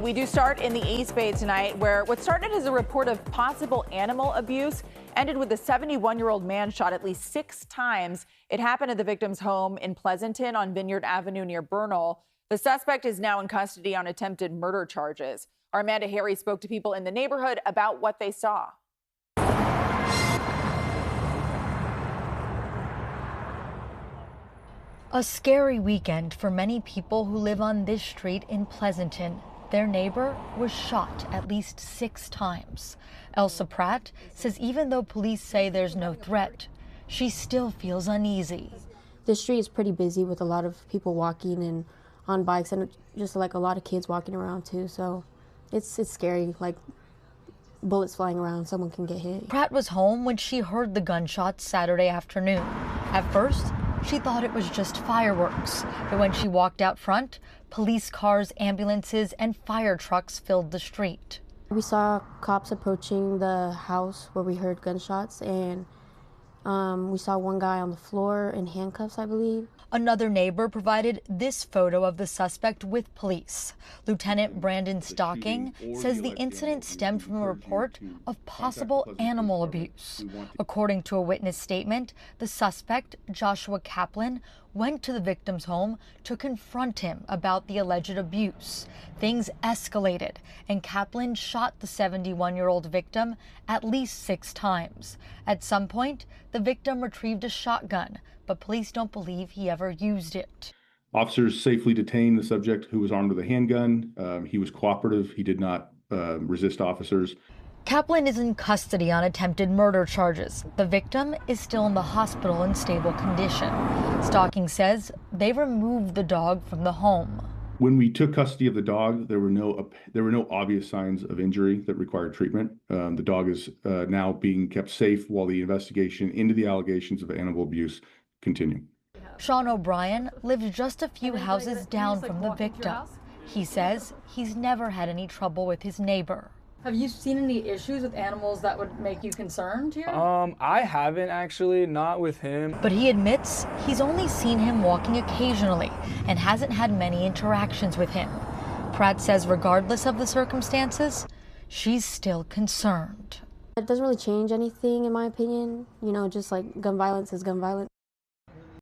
We do start in the East Bay tonight, where what started as a report of possible animal abuse ended with a 71-year-old man shot at least 6 times. It happened at the victim's home in Pleasanton on Vineyard Avenue near Bernal. The suspect is now in custody on attempted murder charges. Our Amanda Harry spoke to people in the neighborhood about what they saw. A scary weekend for many people who live on this street in Pleasanton. Their neighbor was shot at least 6 times. Elsa Pratt says even though police say there's no threat, she still feels uneasy. The street is pretty busy with a lot of people walking and on bikes and just like a lot of kids walking around too. So it's scary, like bullets flying around, someone can get hit. Pratt was home when she heard the gunshots Saturday afternoon. At first, she thought it was just fireworks, but when she walked out front, police cars, ambulances, and fire trucks filled the street. We saw cops approaching the house where we heard gunshots, and we saw one guy on the floor in handcuffs, I believe. Another neighbor provided this photo of the suspect with police. Lieutenant Brandon Stocking says the incident stemmed from a report of possible animal abuse. According to a witness statement, the suspect, Joshua Kaplan, went to the victim's home to confront him about the alleged abuse. Things escalated, and Kaplan shot the 71-year-old victim at least 6 times. At some point, the victim retrieved a shotgun, but police don't believe he ever used it. Officers safely detained the subject, who was armed with a handgun. He was cooperative. He did not resist officers. Kaplan is in custody on attempted murder charges. The victim is still in the hospital in stable condition. Stocking says they removed the dog from the home. When we took custody of the dog, there were no obvious signs of injury that required treatment. The dog is now being kept safe while the investigation into the allegations of animal abuse continue. Sean O'Brien lives just a few houses down from the victim. He says he's never had any trouble with his neighbor. Have you seen any issues with animals that would make you concerned here? I haven't actually, not with him. But he admits he's only seen him walking occasionally and hasn't had many interactions with him. Pratt says regardless of the circumstances, she's still concerned. It doesn't really change anything in my opinion. You know, just like gun violence is gun violence.